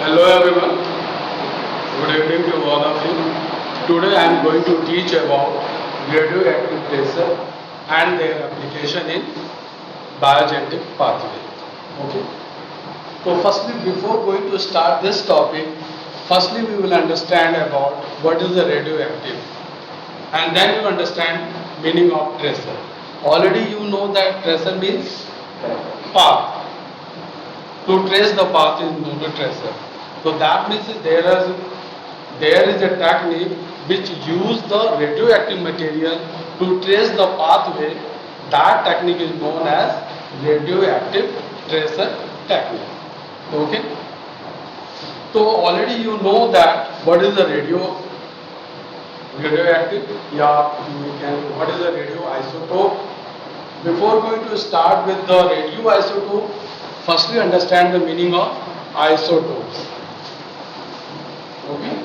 Hello everyone, good evening to all of you. Today I am going to teach about radioactive tracer and their application in biogenetic pathway. Okay. So firstly, before going to start this topic, firstly we will understand about what is the radioactive, and then you understand meaning of tracer. Already you know that tracer means path. To trace the path is known as tracer. So that means there is a technique which use the radioactive material to trace the pathway. That technique is known as radioactive tracer technique. Okay. So already you know that what is the radioactive, yeah, we can, what is the radioisotope. Before going to start with the radioisotope, firstly understand the meaning of isotopes. Okay.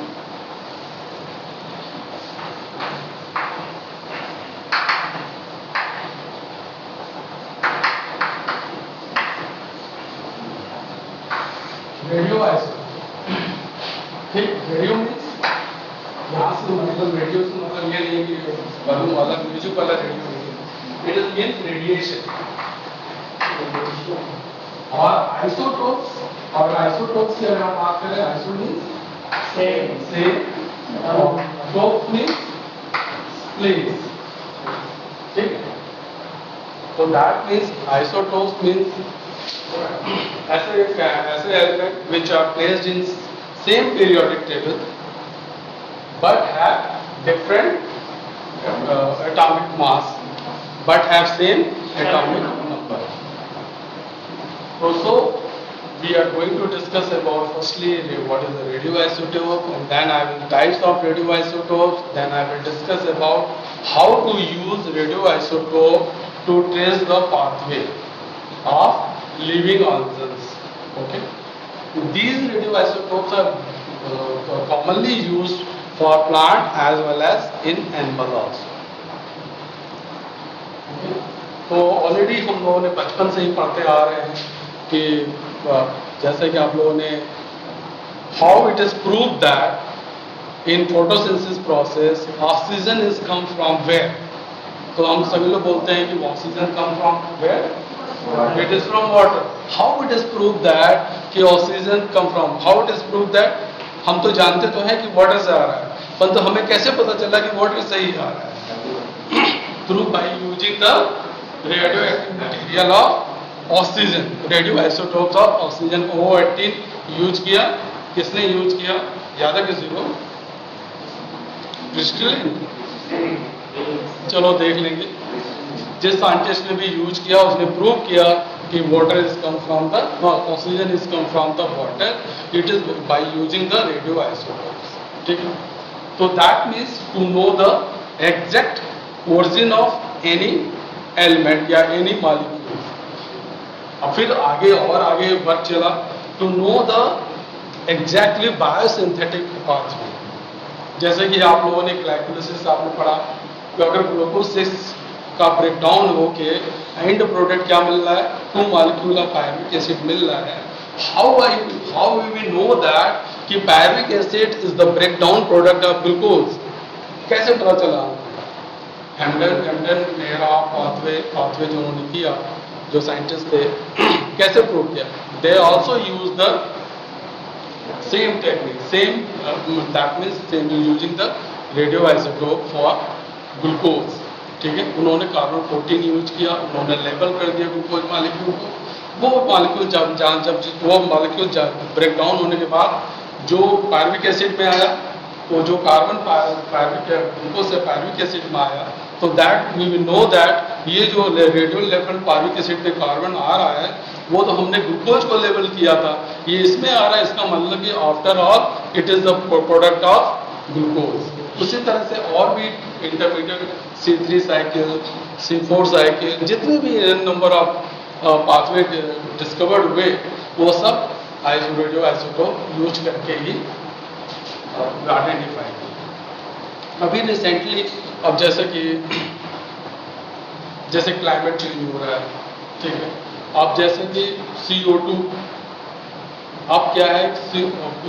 Radioisotope. ठीक, radio means यहाँ से मतलब radio से मतलब ये नहीं कि balloon वाला म्यूजिक वाला रेडियो नहीं, इट इज मीन्स रेडिएशन। और आइसोटोप्स की अगर हम बात करें, आइसो मीन्स सेम और टोप मीन्स प्लेस। ठीक है, तो दैट मीन्स आइसोटोप्स मीन्स ऐसे element which are placed in same periodic table but have different atomic mass but have same atomic number. So we are going to discuss about firstly what is the radioisotope, and then I will types of radioisotopes, then I will discuss about how to use radioisotope to trace the pathway of living organisms. Okay. These radioisotopes are commonly used for plant as well as in animal also. Okay. तो already हम लोगों ने बचपन से ही पढ़ते आ रहे हैं कि जैसे कि आप लोगों ने how it is prove that in photosynthesis process oxygen is come from where. तो हम सभी लोग बोलते हैं कि oxygen come from where, it is from water. How it is proved that कि oxygen come from, how it is prove that, हम तो जानते तो हैं कि वाटर से आ रहा है, परंतु हमें कैसे पता चला कि वाटर से ही आ रहा है? Through bye using the radioactive material of oxygen, radio isotopes of oxygen O18 use किया। किसने यूज किया, याद है किसी को? क्रिस्टलिन, चलो देख लेंगे। जिस साइंटिस्ट ने भी यूज किया उसने प्रूव किया कि water is come from the oxygen is come from the water, it is by using the radio isotopes. ठीक है, तो that means to know the exact origin of any element या एनी मॉलिक्यूल। अब फिर आगे और आगे बढ़ चला, to know the exactly biosynthetic pathway. जैसे कि आप लोगों ने ग्लाइकोलाइसिस आपने पढ़ा कि अगर ग्लूकोज 6 का ब्रेकडाउन होके एंड प्रोडक्ट क्या मिल रहा है, 2 मॉलिक्यूल ऑफ पायरुविक एसिड मिल रहा है। How we will know that कि pyruvic acid is the breakdown product of glucose? कैसे पता चला? हेम्डन मेहरा पाथवे जो उन्होंने किया, जो साइंटिस्ट थे, कैसे प्रूव किया? They also use the same technique, same that means same using the radio isotope for glucose. ठीक है, उन्होंने कार्बन 14 यूज किया, उन्होंने लेबल कर दिया ग्लूकोज मॉलिक्यूल को। वो मॉलिक्यूल जब वो मॉलिक्यूल ब्रेकडाउन होने के बाद जो पायरुविक एसिड में आया, तो जो कार्बन ग्लूकोज से पायरुविक एसिड में आया, तो that we will know that ये जो रेडियो लेवल पायरुविक एसिड में कार्बन आ रहा है वो तो हमने ग्लूकोज को लेबल किया था, ये इसमें आ रहा है, इसका मतलब कि after all it is the product of glucose. उसी तरह से और भी intermediate C3 cycle, C4 cycle, जितने भी नंबर ऑफ पाथवे डिस्कवर्ड हुए वो सब रेडियो आइसोटोप यूज करके ही आइडेंटिफाई किए। अभी रिसेंटली अब जैसे क्लाइमेट चेंज हो रहा है, ठीक है, अब जैसे कि CO2 अब क्या है,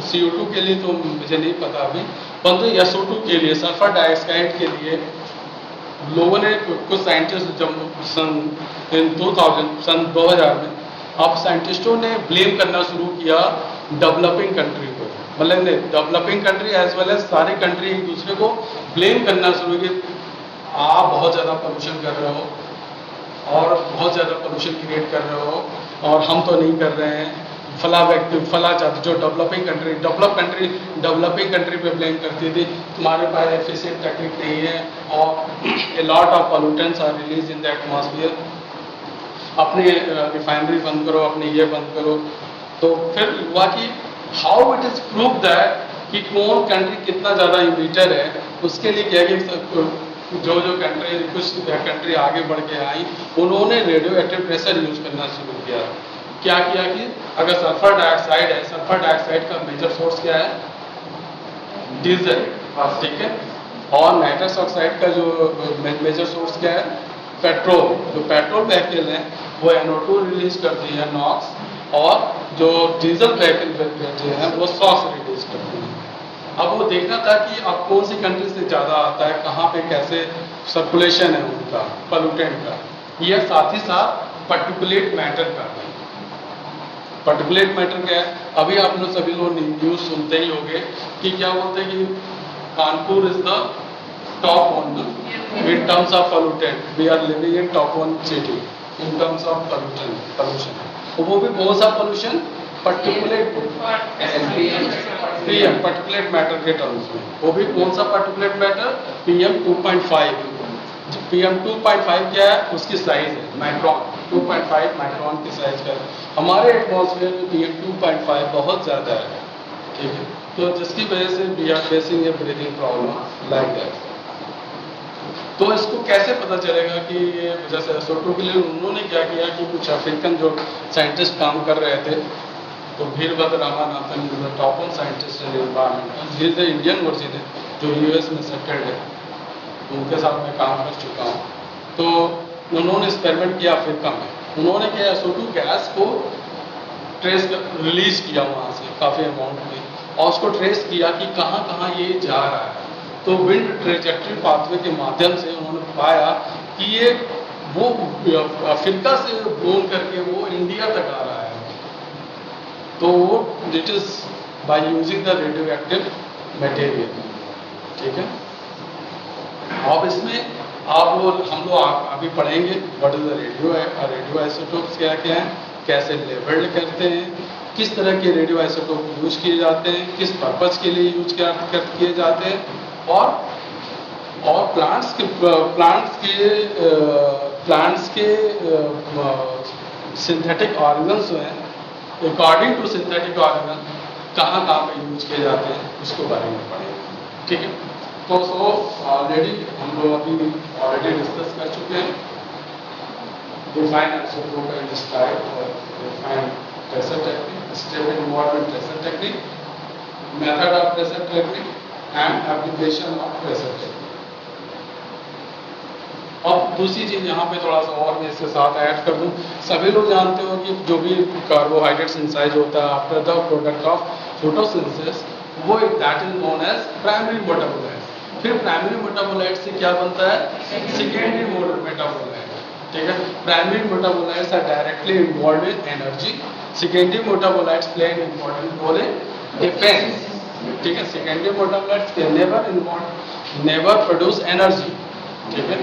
CO2 के लिए तो मुझे नहीं पता अभी, परंतु SO2 के लिए, सल्फर डाइऑक्साइड के लिए लोगों ने, कुछ साइंटिस्ट जब सन 2000 में, अब साइंटिस्टों ने ब्लेम करना शुरू किया डेवलपिंग कंट्री को, मतलब developing country as well as सारे कंट्री एक दूसरे को ब्लेम करना शुरू किया, आप बहुत ज़्यादा पोल्यूशन कर रहे हो और बहुत ज़्यादा पोल्यूशन क्रिएट कर रहे हो और हम तो नहीं कर रहे हैं। फला व्यक्ति, फला जाति, जो डेवलपिंग कंट्री पे ब्लेम करती थी, तुम्हारे पास एफिशिएंट टेक्निक नहीं है और a lot of pollutants are release in the atmosphere, अपने रिफाइनरी बंद करो, अपने ये बंद करो। तो फिर हुआ कि how it is prove that कि कौन कंट्री कितना ज़्यादा इमिटर है, उसके लिए क्या कि जो कंट्री, कुछ कंट्री आगे बढ़ के आई, उन्होंने रेडियो एक्टिव प्रेशर यूज करना शुरू किया। क्या किया कि अगर सल्फर डाइऑक्साइड है, सल्फर डाइऑक्साइड का मेजर सोर्स क्या है, डीजल, ठीक है, और नाइट्रस ऑक्साइड का जो मेजर सोर्स क्या है, पेट्रोल। जो पेट्रोल व्हीकल है वो NO2 रिलीज करती है, नॉक्स, और जो डीजल व्हीकल है वो सॉक्स रिलीज करती है। अब वो देखना था कि अब कौन सी कंट्री से ज़्यादा आता है, कहाँ पे कैसे सर्कुलेशन है उनका पोल्यूटेंट का, ये साथ ही साथ पार्टिकुलेट मैटर का। पार्टिकुलेट मैटर क्या है, अभी आप लोग सभी लोग न्यूज़ सुनते ही होंगे कि क्या बोलते हैं कि Kanpur is the top one in terms of pollutant, we are living in top one city in terms of pollution. वो भी कौन सा pollution, particulate PM, particulate matter के टर्म्स में। वो भी कौन सा पार्टिकुलेट मैटर, PM 2.5। PM 2.5 क्या है, उसकी साइज है माइक्रोन, 2.5 माइक्रोन की साइज का है। हमारे एटमॉस्फेयर में PM 2.5 बहुत ज़्यादा है, ठीक है, तो जिसकी वजह से we are facing a breathing problem like that. तो इसको कैसे पता चलेगा कि ये जैसे SO2 के लिए उन्होंने क्या किया कि कुछ अफ्रीकन जो साइंटिस्ट काम कर रहे थे, तो Virbhadra Ramanathan top one scientist in environment, ये इंडियन वर्जिन है जो US में सेटल्ड है, उनके साथ मैं काम कर चुका हूँ। तो उन्होंने एक्सपेरिमेंट किया अफ्रीका में, उन्होंने क्या SO2 गैस को ट्रेस रिलीज किया वहाँ से काफ़ी अमाउंट में, और उसको ट्रेस किया कि कहाँ कहाँ ये जा रहा है। तो विंड ट्रेजेक्ट्री पाथवे के माध्यम से उन्होंने पाया कि ये वो अफ्रीका से घूम करके वो इंडिया तक आ रहा है। तो it is by using the radio active material, ठीक है। अब इसमें हम लोग अभी पढ़ेंगे what is the radio isotopes क्या क्या है, कैसे लेबल्ड करते हैं, किस तरह के रेडियो आइसोटोप यूज किए जाते हैं, किस पर्पज के लिए यूज किए जाते हैं, और प्लांट्स के सिंथेटिक ऑर्गन्स जो हैं अकॉर्डिंग टू सिंथेटिक ऑर्गन कहाँ पे यूज किए जाते हैं, उसके बारे में पढ़ेंगे, ठीक है। तो ऑलरेडी हम लोग अभी ऑलरेडी डिस्कस कर चुके हैं डिफाइन आइसोटोप एंड डिस्क्राइब और define pressure technique, stable involvement pressure technique, method of pressure technique and application of pressure technique. अब दूसरी चीज यहाँ पे थोड़ा सा और मैं इसके साथ ऐड कर दूँ, सभी लोग जानते हो कि जो भी कार्बोहाइड्रेट सिंथेसाइज होता है after the product of photosynthesis, वो that is known as primary metabolites. फिर प्राइमरी मेटाबोलाइट से क्या बनता है, सेकेंडरी मेटाबोलाइट, ठीक है। Primary metabolites are directly involve in energy, secondary metabolites play an important role in defence, ठीक है। Secondary metabolites can never produce energy, ठीक है।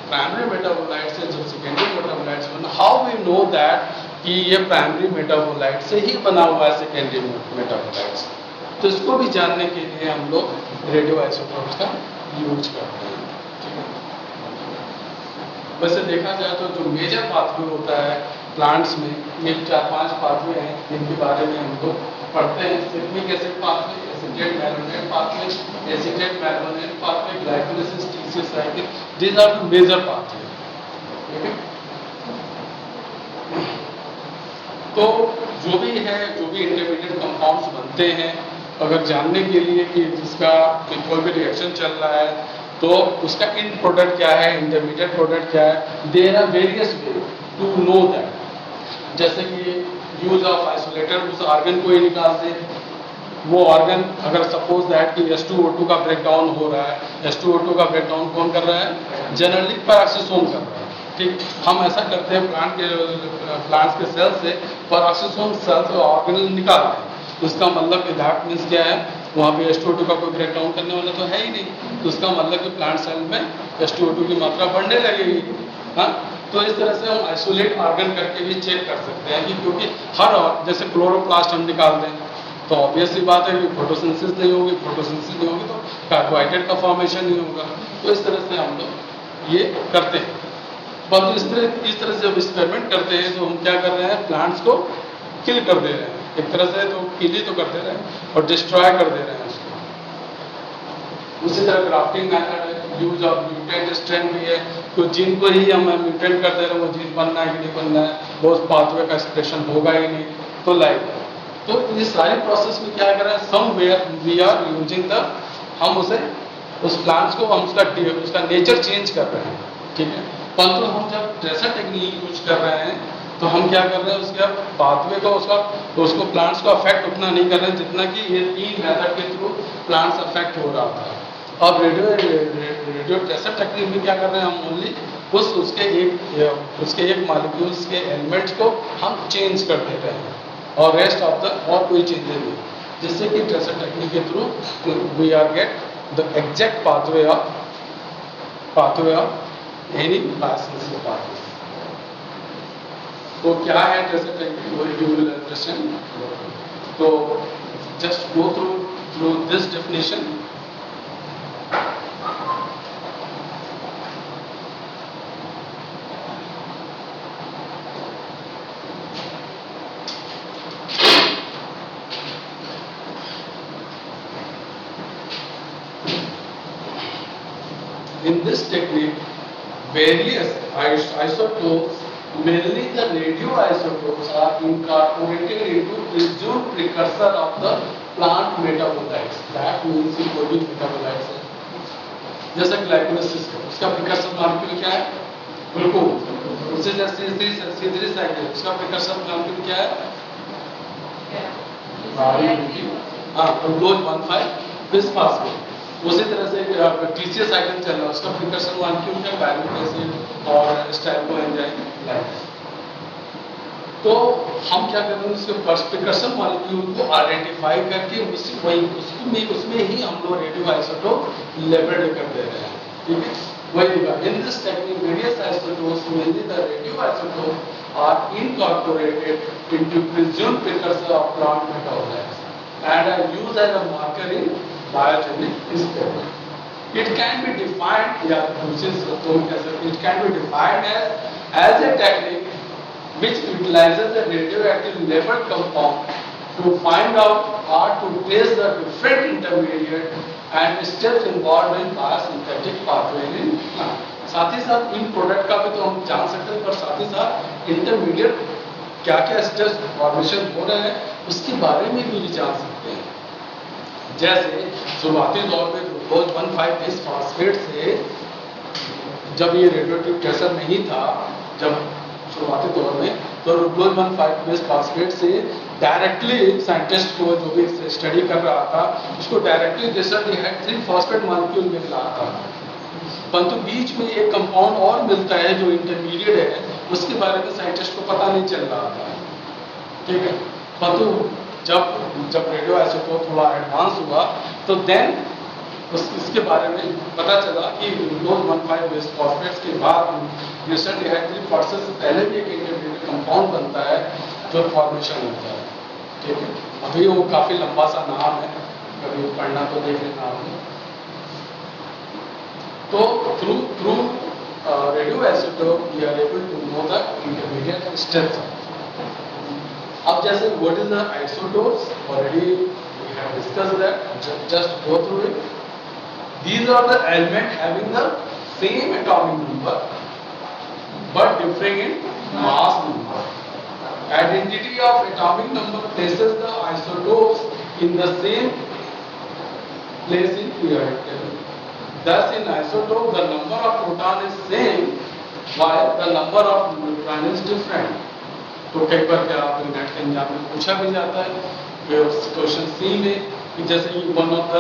प्राइमरी मेटाबोलाइट से जो सेकेंडरी मेटाबोलाइट्स बना, हाउ वी नो दैट कि ये प्राइमरी मेटाबोलाइट से ही बना हुआ है सेकेंडरी मेटाबोलाइट्स, तो इसको भी जानने के लिए हम लोग रेडियो आइसोटोप्स का यूज करते हैं, ठीक है। वैसे देखा जाए तो जो मेजर पाथवे होता है प्लांट्स में, ये 4-5 पाथवे हैं जिनके बारे में हम लोग पढ़ते हैं। Shikimic acid pathway, acetate malonate pathway, acetate malonate pathway, glycolysis TCA cycle, these are the major pathway, ठीक है। तो जो भी है, जो भी इंटरमीडिएट कंपाउंड्स बनते हैं, अगर जानने के लिए कि जिसका कोई भी रिएक्शन चल रहा है तो उसका इन प्रोडक्ट क्या है, इंटरमीडिएट प्रोडक्ट क्या है, there are various way to know that. जैसे कि यूज ऑफ आइसोलेटर उस ऑर्गन को ही निकाल दे। वो ऑर्गन अगर सपोज दैट कि H2O2 का ब्रेकडाउन हो रहा है, H2O2 का ब्रेकडाउन कौन कर रहा है? जनरली पेरोक्सिसोम कर रहा है। ठीक, हम ऐसा करते हैं प्लांट्स के सेल से पेरोक्सिसोम सेल से ऑर्गेनल निकालते हैं। तो इसका मतलब कि दैट मीन्स क्या है, वहाँ पे H2O2 का कोई ब्रेकडाउन करने वाला तो है ही नहीं। तो इसका मतलब कि प्लांट सेल में H2O2 की मात्रा बढ़ने लगेगी। हाँ, तो इस तरह से हम आइसोलेट ऑर्गन करके भी चेक कर सकते हैं कि क्योंकि जैसे क्लोरोप्लास्ट हम निकाल दें तो ऑब्वियस सी बात है कि फोटोसिंथेसिस नहीं होगी, फोटोसिंथेसिस नहीं होगी तो कार्बोहाइड्रेट का फॉर्मेशन नहीं होगा। तो इस तरह से हम लोग ये करते हैं। परंतु इस तरह से जब एक्सपेरिमेंट करते हैं तो हम क्या कर रहे हैं, प्लांट्स को किल कर दे रहे हैं। एक तरह से तो किल ही तो कर दे रहे हैं और डिस्ट्रॉय कर दे रहे हैं उसको। उसी तरह ग्राफ्टिंग मेथड है, यूज ऑफ म्यूटेंट स्ट्रेन भी है। तो जीन को ही हम म्यूटेंट कर दे रहे हैं, वो जीन बनना है कि नहीं बनना है, वो उस पाथवे का एक्सप्रेशन होगा ही नहीं, तो लाइक। तो ये सारे प्रोसेस में क्या कर रहे हैं, somewhere we are using the, हम उसे उस प्लांट्स को हम उसका नेचर चेंज कर रहे हैं। ठीक है, परंतु हम जब ट्रेसर टेक्निक यूज कर रहे हैं तो हम क्या कर रहे हैं, उसके पाथवे को उसको प्लांट्स को अफेक्ट उतना नहीं कर रहे हैं जितना कि ये तीन मेथड के थ्रू प्लांट्स अफेक्ट हो रहा था। अब रेडियो ट्रेसर टेक्निक में क्या कर रहे हैं, हम ओनली उसके एक मॉलिक्यूल्स के एलिमेंट्स को हम चेंज कर दे रहे हैं और रेस्ट ऑफ द और कोई चेंजेस नहीं, जिससे कि ट्रेसर टेक्निक के through we are get the exact pathway of any biosynthesis pathway. तो क्या है ट्रेसर टेक्निक, वो यू विल अंडरस्टैंड। तो just go through this definition. In this technique, various isotopes, mainly the radioisotopes, are incorporated into presumed precursor of the plant metabolites. That means ये कोई भी metabolites है, जैसे ग्लाइकोलाइसिस है, उसका precursor molecule क्या है, ग्लूकोज। उससे जैसे C3 साइकिल, उसका प्रिकर्सर मॉलिक्यूल क्या है, ग्लूकोज 1,5 बिस्फॉस्फेट। उसी तरह से TCA साइकिल चल रहा है, उसका प्रिकर्सर मॉलिक्यूल क्या, गायनिक एसिड और स्टाइलोएंजाइम लाइक। तो हम क्या कर रहे हैं, उसके प्रिकर्सर मॉलिक्यूल को आइडेंटिफाई करके उसमें ही हम लोग रेडियो आइसोटोप लेबल्ड कर दे रहे हैं। ठीक है, वही in this technique various isotopes, mainly the radio isotope, are incorporated into presumed precursor of plant metabolites and are used as a marker in biogenic experiment. It can be defined, it can be defined as a technique which utilizes the radioactive labeled compound to find out or to trace the different intermediate and steps involved in biosynthetic pathway in plant. साथ ही साथ इन product का भी तो हम जान सकते हैं, पर साथ ही साथ इंटरमीडिएट क्या क्या स्टेप्स फॉर्मेशन हो रहे हैं उसके बारे में भी जान सकते हैं। जैसे शुरुआती दौर में ग्लूकोज 1,5 बिस्फॉस्फेट से, जब ये रेडियोएक्टिव ट्रेसर नहीं था, जब शुरुआती दौर में, तो ग्लूकोज 1,5 बिस्फॉस्फेट से डायरेक्टली साइंटिस्ट को जो भी स्टडी कर रहा था उसको डायरेक्टली डिसल्फाइड 3 फॉस्फेट मॉलिक्यूल मिल रहा था, परंतु बीच में एक कंपाउंड और मिलता है जो इंटरमीडिएट है, उसके बारे में साइंटिस्ट को पता नहीं चल रहा था। ठीक है, परंतु जब रेडियो आइसोटोप थोड़ा एडवांस हुआ तो देन इसके बारे में पता चला कि ग्लूकोज 1,5 बिस्फॉस्फेट के बाद डिसल्फाइड प्रोसेस से पहले भी एक इंटरमीडिएट कंपाउंड बनता है जो फॉर्मेशन होता है। ठीक है, अभी वो काफी लंबा सा नाम है, कभी पढ़ना तो देख लेना आपने। तो through radio isotope we are able to know the intermediate steps. अब जैसे what is the isotopes, already we have discussed that, just go through it. These are the elements having the same atomic number but differing in mass number. Identity of atomic number places the isotopes in the same place in periodic table. Thus, in isotope, the number of proton is same while the number of neutron is different. तो कई बार क्या आप net के exam में पूछा भी जाता है क्वेश्चन सी में कि जैसे कि वन ऑफ द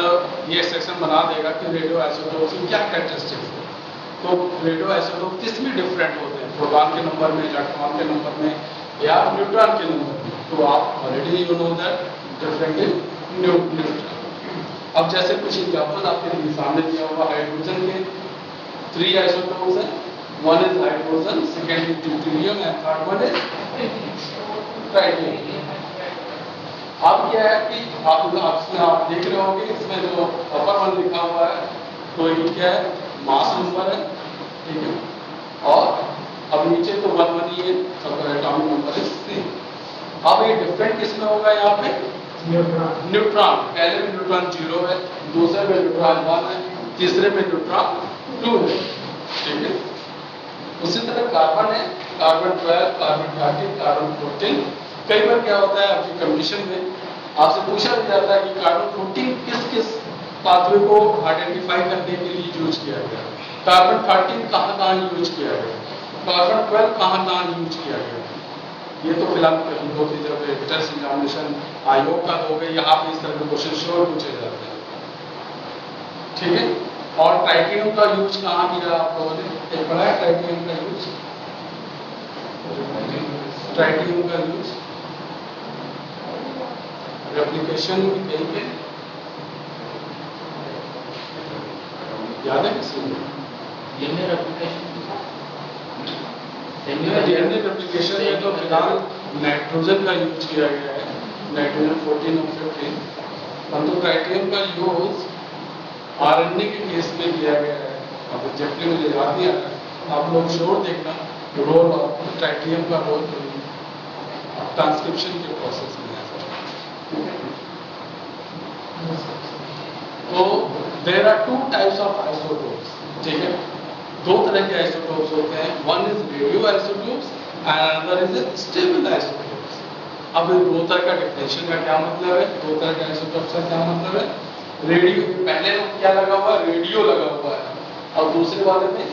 ये सेक्शन बना देगा कि रेडियो आइसोटोप की क्या कैरेक्टरिस्टिक्स है। तो रेडियो आइसोटोप किस में डिफरेंट होते हैं, प्रोटॉन के नंबर में, इलेक्ट्रॉन के नंबर में या न्यूट्रॉन के नंबर में। तो आप already you know that different in neutron. अब जैसे कुछ एग्जाम्पल आपके सामने दिया हुआ हाइड्रोजन के 3 आइसोटोप्स हैं, one is hydrogen, second is deuterium and third one is tritium. अब क्या है कि आप देख रहे होंगे इसमें जो अपर वन लिखा हुआ है तो ये क्या है, मास नंबर है, ठीक है, और अब नीचे तो 1 ही है, सबका एटॉमिक नंबर है 3। अब ये डिफरेंट किसमें होगा, यहाँ पे न्यूट्रॉन। पहले में न्यूट्रॉन 0 है, दूसरे में न्यूट्रॉन 1 है, तीसरे में न्यूट्रॉन 2 है, ठीक है। उसी तरह कार्बन है, कार्बन 12, कार्बन 13, कार्बन 14। कई बार क्या होता है आपकी कंडीशन में आपसे पूछा भी जाता है कि कार्बन 14 किस किस पाथवे को आइडेंटिफाई करने के लिए यूज किया गया, कार्बन 13 कहाँ यूज किया गया, कार्बन 12 कहाँ यूज किया गया। ये तो फिलहाल दो जब टेस्ट एग्जामिनेशन आयोग का हो गया, यहाँ पे इस तरह के क्वेश्चन श्योर पूछे जाते हैं, ठीक है। और ट्राइटियम का यूज कहाँ किया आप लोगों ने, एक बड़ा है ट्राइटियम का यूज, ट्राइटियम का यूज रेप्लिकेशन में कहीं पे याद है किसी को? डीएनए रेप्लिकेशन में तो फिलहाल नाइट्रोजन का यूज किया गया है, नाइट्रोजन 14 और 15, परंतु ट्राइटियम का यूज आरएनए के केस में किया गया है। अब एग्जैक्टली मुझे याद नहीं आ रहा, आप लोग श्योर देखना रोल ऑफ ट्राइटियम का रोल ट्रांसक्रिप्शन के प्रोसेस में है। तो there are 2 types of isotopes, ठीक है, 2 तरह के आइसोटोप्स होते हैं, one is radio isotopes and another is stable isotopes. अब 2 तरह का डिफिनेशन का क्या मतलब है, 2 तरह के आइसोटोप्स का क्या मतलब है। रेडियो पहले में क्या लगा हुआ है, रेडियो लगा हुआ है, और दूसरे वाले में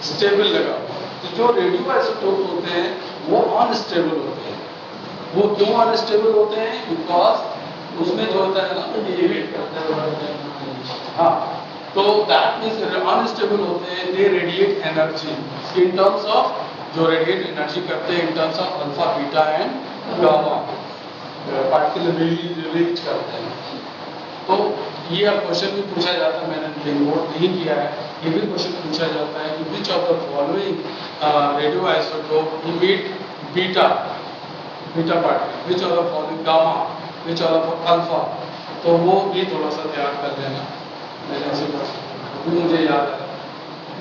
स्टेबल लगा हुआ है। तो जो रेडियो आइसोटोप होते हैं वो अनस्टेबल होते हैं। वो क्यों अनस्टेबल होते हैं, बिकॉज उसमें जो होता है ना डिविएट करता है, हाँ, तो दैट मीन्स अनस्टेबल होते हैं, they radiate energy in terms of, जो रेडिएट एनर्जी करते हैं in terms of alpha beta and gamma, particular release करते हैं। तो ये अब क्वेश्चन भी पूछा जाता है, मैंने नोट नहीं किया है, ये भी क्वेश्चन पूछा जाता है कि विच of the following radio isotope emit beta particle, which of the following gamma, which of the alpha. तो वो भी थोड़ा सा ध्यान कर लेना, मैंने ऐसे मुझे याद है।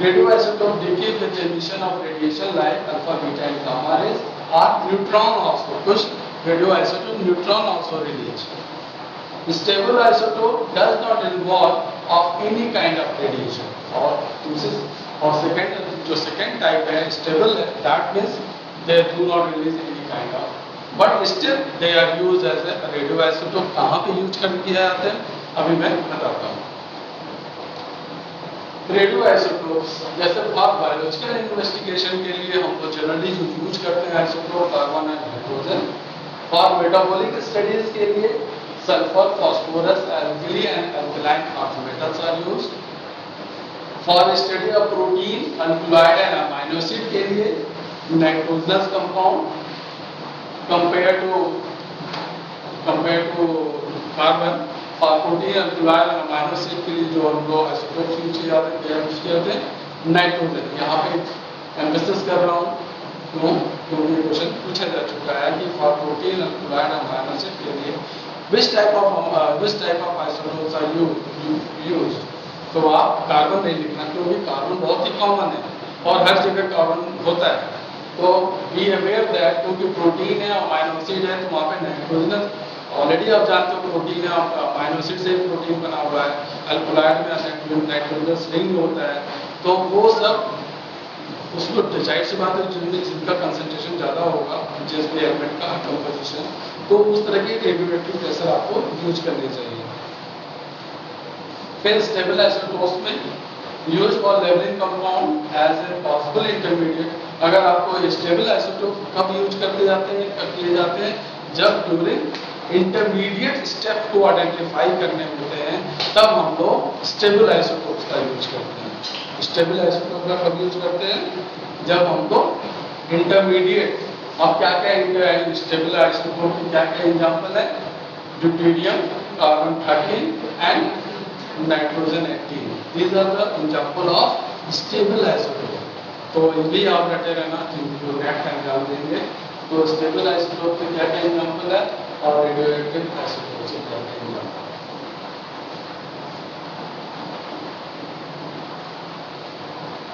Radio isotope decay with emission of radiation like alpha beta and gamma rays or neutron also, कुछ radio isotope neutron also release. Stable isotope does not involve of any kind of radiation, और second type है stable है, that means they do not release any kind of, but still they are used as a radio isotope। कहाँ पे use कर किया जाते हैं अभी मैं बताता हूँ। रेडियो आइसोटोप्स जैसे बायोलॉजिकल इन्वेस्टिगेशन के लिए हम तो जनरली जो यूज करते हैं आइसोटोप कार्बन एंड हाइड्रोजन, और मेटाबॉलिक स्टडीज के लिए sulfur, phosphorus, alkali and alkaline earth metals are used. For study of protein, nucleotide and amino acid के लिए nitrogenous compound compared to carbon, और protein, nucleotide and amino acid के लिए जो हम लोग isotopes यूज किए हैं नाइट्रोजन। यहाँ पे एम्फेसिस कर रहा हूँ क्योंकि ये क्वेश्चन पूछा जा चुका है कि for protein, nucleotide and amino acid के लिए which type of isotopes are used। तो आप कार्बन नहीं लिखना क्योंकि कार्बन बहुत ही कॉमन है और हर जगह कार्बन होता है। तो बी अवेयर दैट क्योंकि प्रोटीन है और अमाइनो एसिड है तो वहाँ पे नाइट्रोजन ऑलरेडी आप जानते हो, प्रोटीन है अमाइनो एसिड से प्रोटीन बना हुआ है, अल्कोलाइड में नाइट्रोजन रिंग होता है, तो वो सब उसको जाहिर सी बात है जिनका कंसंट्रेशन ज़्यादा होगा जिस भी एलिमेंट का कंपोजिशन, तो उस तरह के रेडियोएक्टिव प्रेशर आपको यूज करने चाहिए। फिर स्टेबल आइसोटोप्स में use for labelling compound as a possible intermediate अगर आपको स्टेबल आइसोटोप कब यूज करते जाते हैं, कब किए जाते हैं, जब ड्यूरिंग इंटरमीडिएट स्टेप को आइडेंटिफाई करने होते हैं, तब हम लोग स्टेबल आइसोटोप्स का यूज करते हैं। स्टेबल आइसोटोप का कब यूज करते हैं, जब हम लोग इंटरमीडिएट, अब क्या क्या स्टेबल आइसोटोप के क्या क्या एग्जाम्पल है, deuterium, carbon 13 and nitrogen 18, these are the example of stable isotope। तो ये भी आप रटे रहना, जो नेक्स्ट एग्जाम देंगे तो स्टेबल आइसोटोप के क्या क्या एग्जाम्पल है और रेडियोएक्टिव आइसोटोप के क्या क्या एग्जाम्पल।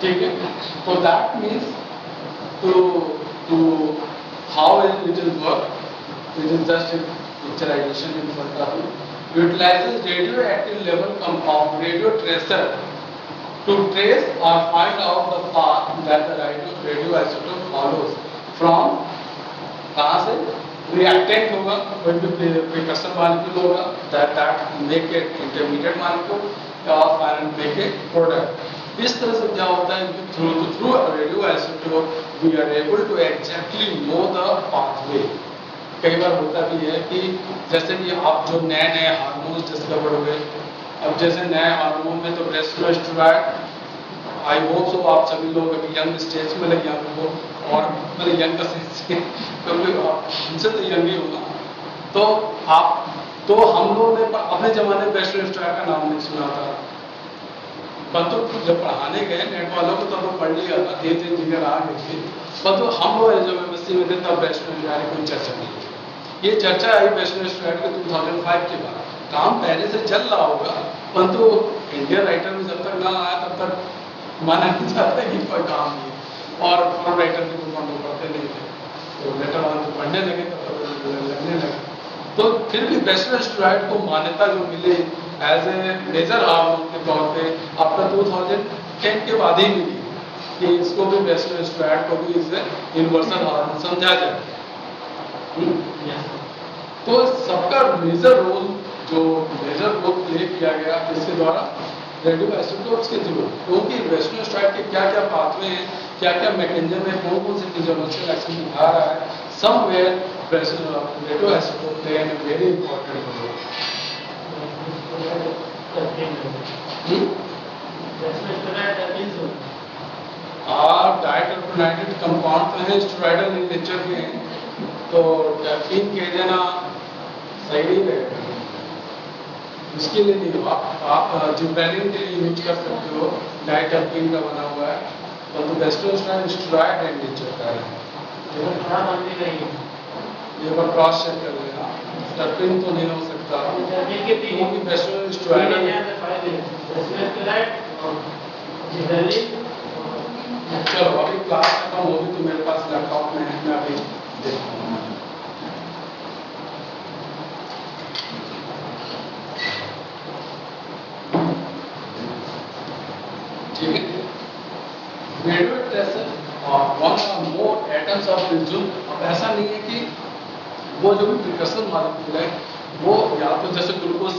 ठीक है, तो that means to how it is work, it is just picturization in front of you. Utilizes radioactive level compound radio tracer to trace or find out the path that the radioisotope follows from, कहाँ से, reactant होगा, कोई भी precursor molecule होगा, that make it intermediate molecule और final make it product। इस तरह से क्या होता है कि through a radioisotope we are able to exactly know the pathway। कई बार होता भी है कि जैसे कि आप जो नए नए हार्मोन्स डिस्कवर हुए, अब जैसे नए हार्मोन में तो ब्रेस्टोएस्ट्रॉइड, आई होप सो आप सभी लोग अभी यंग स्टेज में लगे आपको, और मेरे यंग का सेंस क्योंकि हमसे तो यंग ही होगा, तो हम लोगों ने अपने जमाने में ब्रेस्टोएस्ट्रॉइड का नाम नहीं सुना था, परंतु जब पढ़ाने गए नेट वालों को तब वो पढ़ लिया था, धीरे इंजीनियर आ गए थे, परंतु हम लोग जब एमएससी में थे तब ब्रेस्टोएस्ट्रॉइड की कोई चर्चा नहीं। ये चर्चा आई ब्रेस्टोएस्ट्रॉइड के 2005 के बाद, काम पहले से चल रहा होगा, परंतु इंडियन राइटर में जब तक ना आया तब तक माना नहीं जाता कि कोई काम नहीं, और फॉरेन राइटर के तो हम लोग पढ़ते नहीं थे, तो लेटर ऑन तो पढ़ने लगे तब लगने लगा। तो फिर भी ब्रेस्टोएस्ट्रॉइड को मान्यता जो मिली एज ए मेजर हार्मोन के तौर पे आफ्टर 2010 के बाद ही मिली कि इसको भी ब्रेस्टोएस्ट्रॉइड को भी इसे यूनिवर्सल हार्मोन समझा जाए। तो सबका मेजर रोल प्ले किया गया इसके द्वारा रेडियोआइसोटोप्स के थ्रू, क्योंकि ब्रेस्टोएस्ट्रॉइड के क्या क्या पाथवे हैं, क्या क्या मैकेनिज्म है, कौन कौन से फिजियोलॉजिकल एक्शन दिखा रहा है, somewhere radioisotope play an very important role. Diterpenated compound तो है, स्टेरॉइडल इन नेचर के हैं, तो कैफीन कह देना सही नहीं रहेगा, इसके लिए नहीं हो, आप जिब्रेलिन के लिए यूज कर सकते हो, डाइटरपीन का बना हुआ है, तो ब्रेस्टोएस्ट्रॉइड स्टेरॉइड इन नेचर का है, ये बार क्रॉस चेक कर लेना, टर्पीन तो नहीं हो सकता क्योंकि ब्रेस्टोएस्ट्रॉइड। चलो अभी क्लास खत्म होगी तो मेरे पास लैपटॉप में है, मैं अभी देखता हूँ। ठीक है, रेडियो ट्रेसर और वन और मोर एटम्स ऑफ रिज्यूम। अब ऐसा नहीं है कि वो जो भी प्रिकर्सर मॉलिक्यूल है वो या तो जैसे ग्लूकोज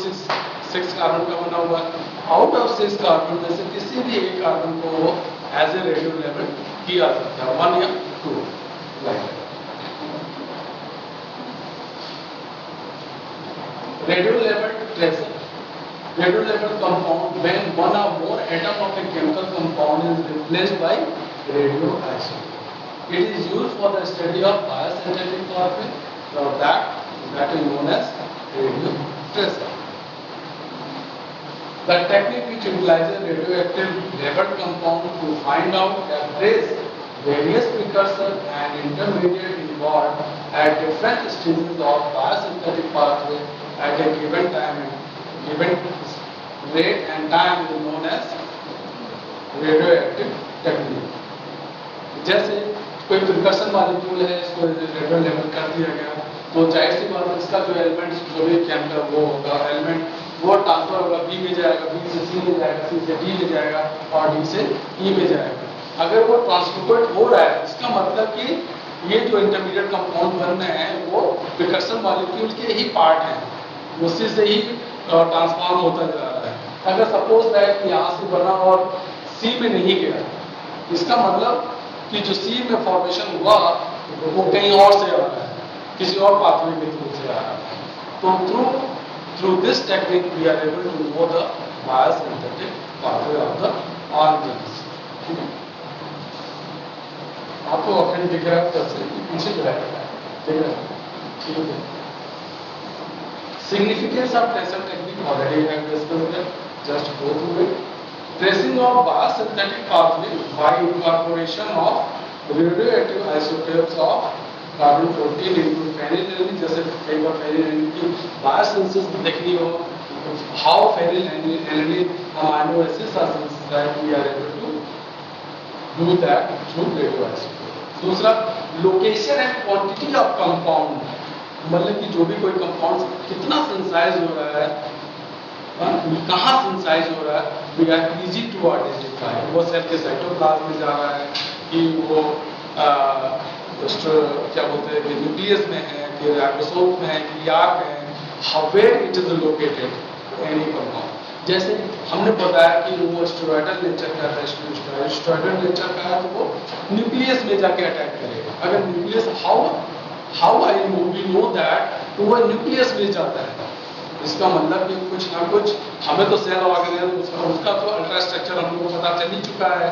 6 कार्बन का बना हुआ है, आउट ऑफ 6 कार्बन में से किसी भी एक कार्बन को वो एज ए रेडियो लेवल किया जाता है, 1 या 2 like. Radio level tracer, radio level compound when one or more atom of a chemical compound is replaced by radioisotope. It is used for the study of biosynthetic pathway, so that is known as radio tracer. The technique which utilizes radioactive labeled compound to find out and trace various precursors and intermediate involved at different stages of biosynthetic pathway at a given time and given rate and time is known as radioactive technique। जैसे कोई precaution molecule है, इसको radio level कर दिया गया, तो जाहिर सी बात है इसका जो एलिमेंट जो भी केमिकल वो होगा एलिमेंट वो ट्रांसफर होगा, बी में जाएगा, बी से सी में जाएगा, सी से डी में जाएगा और डी से ई में जाएगा। अगर वो ट्रांसपोर्ट हो रहा है इसका मतलब कि ये जो इंटरमीडिएट कंपाउंड बन रहे हैं वो प्रिकर्सन मॉलिक्यूल के ही पार्ट हैं, उसी से ही ट्रांसफॉर्म होता जा रहा है। अगर सपोज दैट यहाँ से बना और सी में नहीं गया, इसका मतलब कि जो सी में फॉर्मेशन हुआ वो कहीं और से आ रहा है, किसी और पाथवे के थ्रू से आ रहा है। तो through this technique we are able to know the biosynthetic pathway of the organs. आपको अखंड दिख रहा है तब से पीछे जो है ठीक है, ठीक है। Significance of tracer technique already I have discussed it. Just go through it. Tracing of biosynthetic pathway by incorporation of radioactive isotopes of carbon 14 into phenylalanine, जैसे कई बार phenylalanine की biosynthesis देखनी हो, how phenylalanine amino acids are synthesized, we are able to do that through radioisotope. दूसरा, location and quantity of compound, मतलब कि जो भी कोई कंपाउंड कितना सिंथेसाइज हो रहा है, कहाँ सिंथेसाइज हो रहा है, we are easy to identify. वो सेल के साइटोप्लाज्म में जा रहा है कि वो क्या बोलते हैं कि न्यूक्लियस में है कि राइबोसोम में है कि यार्क है, where it is located any compound. जैसे हमने बताया कि वो स्टेरॉयडल नेचर का है, स्टेरॉयडल नेचर का है तो वो न्यूक्लियस में जाके अटैक करेगा। अगर nucleus how I we know that, तो वह न्यूक्लियस में जाता है। इसका मतलब कि कुछ ना कुछ हमें तो सेल ऑर्गेनेल उसका तो अल्ट्रा स्ट्रक्चर हम लोगों को पता चल ही चुका है,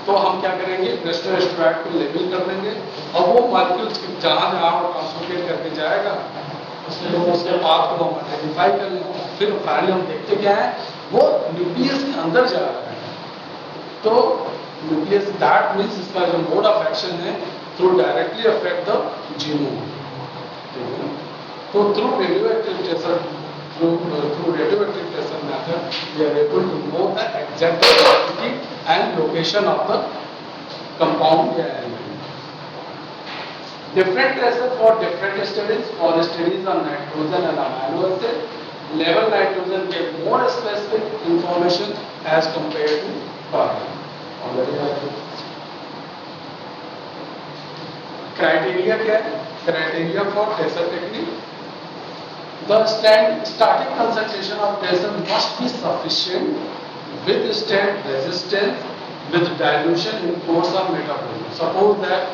तो हम क्या करेंगे, स्टेरॉयड को लेबल कर देंगे और वो मॉलिक्यूल्स जहाँ जहाँ वो ट्रांसलोकेट करके जाएगा उसके पाथ को हम आइडेंटिफाई कर लेंगे। फिर फाइनली हम देखते क्या है, वो न्यूक्लियस के अंदर जा रहा है। तो न्यूक्लियस दैट मीन्स इसका जो मोड ऑफ एक्शन है through directly affect the genome. तो through radioactive tracer method we are able to know the exact quantity and location of the compound या element. Different tracer for different studies. For studies on nitrogen and amino acid, level nitrogen gave more specific information as compared to carbon. Already criteria क्या है? Criteria for tracer technique. The starting concentration of tracer must be sufficient with stand resistance with dilution in course of metabolism. Suppose that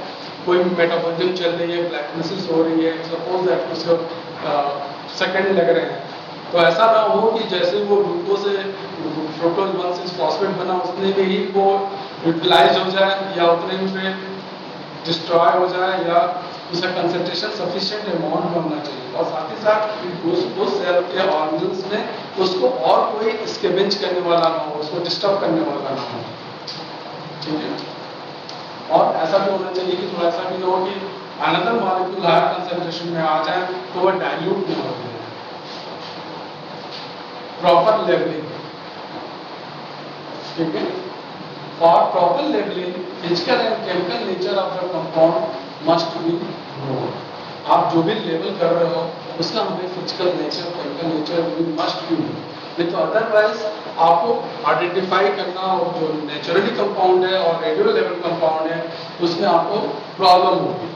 कोई metabolism चल रही है, glycolysis हो रही है, suppose that उसको सेकंड लग रहे हैं, तो ऐसा ना हो कि जैसे वो ग्लूकोज से फ्रुक्टोज 1,6 फॉस्फेट बना उतने में ही वो यूटिलाइज हो जाए या उतने में डिस्ट्रॉय हो जाए, या उसका कंसंट्रेशन सफिशिएंट अमाउंट में होना चाहिए। और साथ ही साथ उस सेल के ऑर्गेन्स में उसको और कोई स्कैवेंज करने वाला ना हो, उसको डिस्टर्ब करने वाला ना हो, ठीक है। और ऐसा भी होना चाहिए कि थोड़ा ऐसा भी ना हो कि अनदर मॉलिक्यूल हायर कंसंट्रेशन में आ जाए तो वह डाइल्यूट ना हो जाए। प्रॉपर लेवलिंग, ठीक है। For proper labelling physical and chemical nature of the compound must be known. आप जो भी लेवल कर रहे हो उसका हमें physical nature, chemical nature must be known. नहीं तो अदरवाइज आपको आइडेंटिफाई करना, और जो नेचुरली कंपाउंड है और रेडियो लेवल कंपाउंड है उसमें आपको प्रॉब्लम होगी,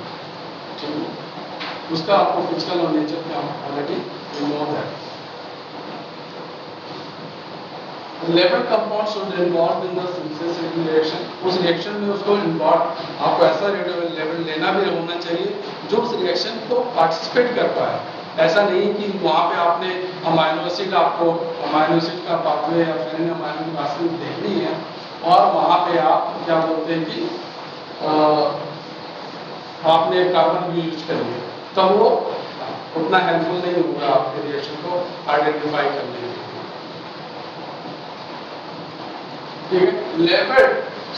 ठीक है। उसका आपको फिजिकल और नेचर पे आप already know that. Level compound should involve in the synthesis reaction. उस रिएक्शन में उसको इन्वॉल्व, आपको ऐसा रेडियो लेवल लेना भी होना चाहिए जो उस रिएक्शन को पार्टिसिपेट कर पाए। ऐसा नहीं कि वहाँ पे आपने अमाइनो एसिड, आपको अमाइनो एसिड का पाथवे या फिर अमाइनो एसिड देखनी है और वहाँ पे आप क्या बोलते हैं कि आपने कार्बन भी यूज कर लिया, तो वो उतना हेल्पफुल नहीं होगा आपके रिएक्शन को आइडेंटिफाई करने में, ठीक है। लेवल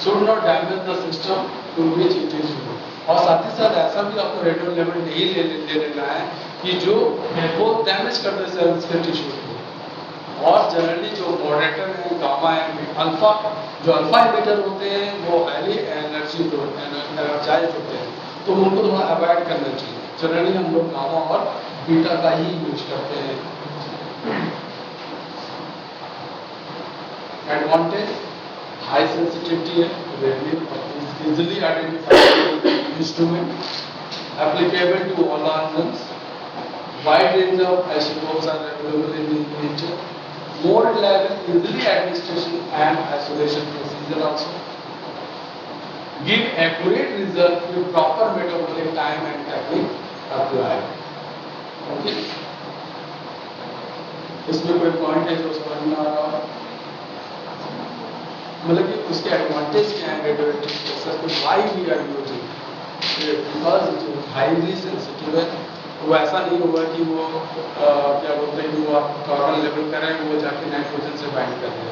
should not damage the system to which it is used. और साथ ही साथ ऐसा भी आपको रेडियो लेवल नहीं ले लेना है कि जो वो डैमेज कर दे सेल्स के टिश्यू को। और जनरली जो मॉडरेटर है, गामा है, अल्फा, जो अल्फा इमिटर होते हैं वो हाईली एनर्जाइज होते हैं, तो उनको थोड़ा अवॉइड करना चाहिए। जनरली हम लोग गामा और बीटा का ही यूज करते हैं। एडवांटेज हाई सेंसिटिविटी है, easily identified instrument, applicable to all organs, wide range of isotopes are available in nature, more reliable, easily administration and isolation procedure also. give accurate result with proper metabolic time and technique applied. Okay. इसमें कोई point है जो समझ में आ रहा है? मतलब कि उसके एडवांटेज क्या है रेडियोएक्टिव प्रोसेस को, why we are using, because it is highly sensitive है। वो ऐसा नहीं होगा कि वो क्या बोलते हैं कि वो आप कार्बन लेवल करें वो जाके नाइट्रोजन से बाइंड कर ले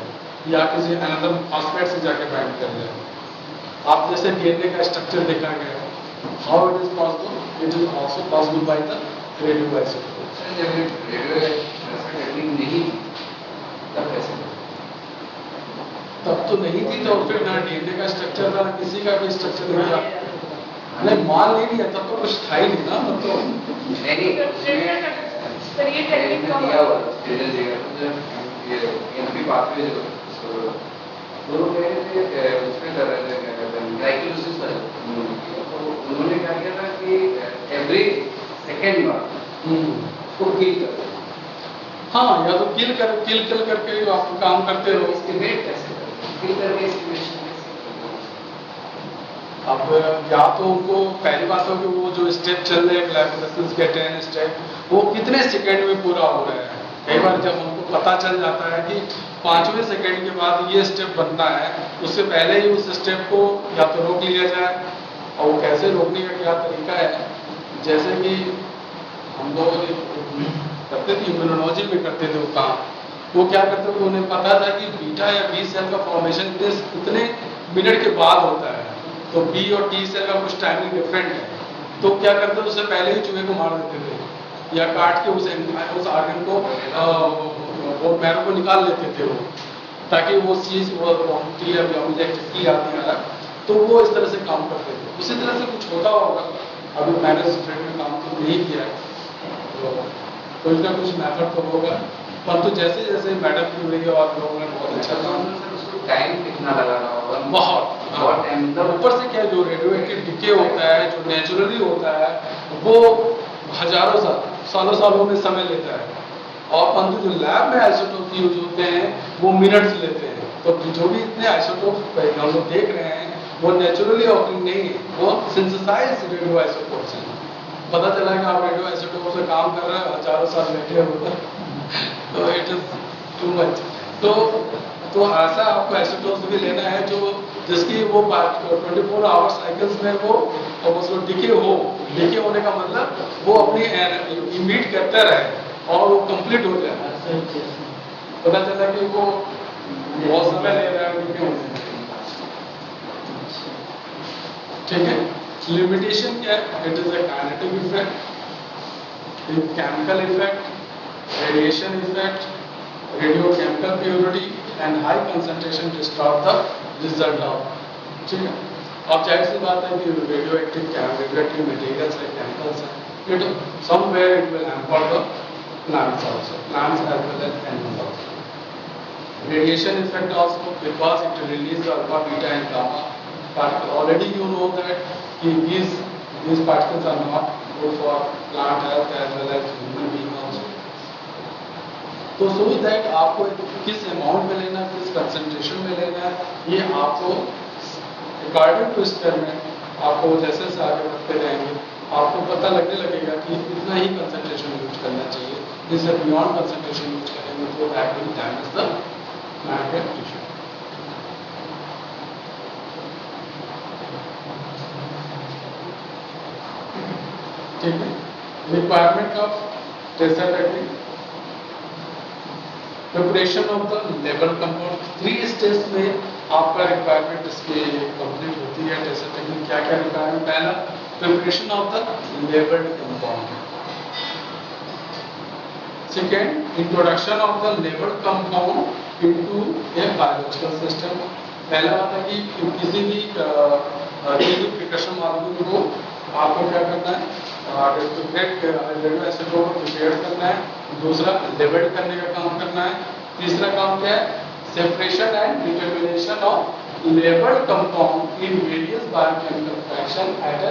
या किसी अनदर फॉस्फेट से जाके बाइंड कर ले। आप जैसे डीएनए का स्ट्रक्चर देखा गया, how it is possible, it is also possible by the radioisotope. जब रेडियो टेक्निक नहीं तब कैसे? तब तो नहीं थी, तो फिर ना डीएनए का स्ट्रक्चर था, किसी का भी स्ट्रक्चर नहीं था। नहीं मान नहीं लिया तब तो कुछ था ही नहीं ना, तब तो सर ये टेक्निक का दिया हुआ स्टेजल दिया ये एमपी पाथवे जो वो लोग कह रहे थे उसमें कर रहे थे क्या कहते हैं ग्लाइकोलाइसिस कर रहे थे। तो उन्होंने क्या किया था कि एवरी सेकेंड बाद उसको किल कर दो। हाँ, या तो किल करके आप काम करते रहो। एस्टिमेट कैसे करें? किल करके एस्टिमेशन अब या तो उनको पहली बात हो कि वो जो स्टेप चल रहे हैं ग्लाइकोलाइसिस के 10 स्टेप वो कितने सेकंड में पूरा हो रहा है। कई बार जब हमको पता चल जाता है कि 5वें सेकंड के बाद ये स्टेप बनना है, उससे पहले ही उस स्टेप को या तो रोक लिया जाए। और वो कैसे रोकने का क्या तरीका है, जैसे कि हम लोग करते थे इम्यूनोलॉजी में करते थे वो काम, वो क्या करते थे उन्हें पता था कि बीटा या बी सेल का फॉर्मेशन इतने मिनट के बाद होता है, तो बी और टी सेल का कुछ टाइमिंग डिफरेंट है। तो क्या करते थे उससे पहले ही चूहे को मार देते थे या काट के उस आर्गन को वो मैरो को निकाल लेते थे वो, ताकि वो चीज़ वो टी या टी आती है तो वो इस तरह से काम करते थे। उसी तरह से कुछ होता होगा, अभी मैंने इस फील्ड में काम तो नहीं किया है तो कुछ ना कुछ मेथड तो होगा, परंतु जैसे जैसे मैडम की हुई और लोगों ने बहुत अच्छा काम टाइम कितना लगाना होगा? बहुत टाइम। ऊपर से क्या जो रेडियोएक्टिव डिके होता है जो नेचुरली होता है वो हजारों सालों में समय लेता है, और परंतु जो लैब में आइसोटोप यूज होते हैं वो मिनट्स लेते हैं। तो जो भी इतने आइसोटोप हम लोग देख रहे हैं वो नेचुरली ऑकरिंग नहीं है, वो सिंथेसाइज्ड रेडियो आइसोटोप्स हैं। पता चला कि आप रेडियो आइसोटोप से काम कर रहे हैं हजारों साल बैठे हुए तो इट इज टू मच। तो ऐसा आपको आइसोटोप्स भी लेना है जो जिसकी वो 24 आवर साइकिल्स में वो और उसको डिके होने का मतलब वो अपनी इमिट करता रहे और वो कंप्लीट हो जाए। पता चला कि वो बहुत समय ले रहा है डिके होने में। ठीक है, लिमिटेशन क्या है? It is a kinetic effect, chemical effect, radiation effect, radiochemical purity and high concentration distort the result of। ठीक है, अब जाहिर सी बात है कि रेडियोएक्टिव मटेरियल्स है, केमिकल्स है, it somewhere it will hamper the plants also, plants as well as animals also। Radiation effect also because it releases alpha, beta and gamma particles। Already you know that these particles are not good for plant health as well as human being also। तो so that आपको किस amount में लेना, किस concentration में लेना है, ये आपको अकॉर्डिंग टू एक्सपेरिमेंट आपको जैसे से आगे बढ़ते रहेंगे आपको पता लगने लगेगा कि इतना ही कंसंट्रेशन यूज करना चाहिए। जिससे बियॉन्ड कंसंट्रेशन यूज करेंगे तो that will damage the plant and tissue. ठीक है, requirement of tester technique, preparation of the label compound. 3 stage में आपका रिक्वायरमेंट इसके कंप्लीट होती है। टेस्ट टेक्निक क्या क्या रिक्वायरमेंट? पहला preparation of the labelled compound, second introduction of the labelled compound into A biological system. पहला बात है कि किसी भी प्रिकॉशन मॉलिक्यूल को आपको क्या करना है, प्रिपेयर करना है। दूसरा लेबल करने का काम करना है। तीसरा काम क्या है? Separation and determination of labelled compound in various biochemical fraction at a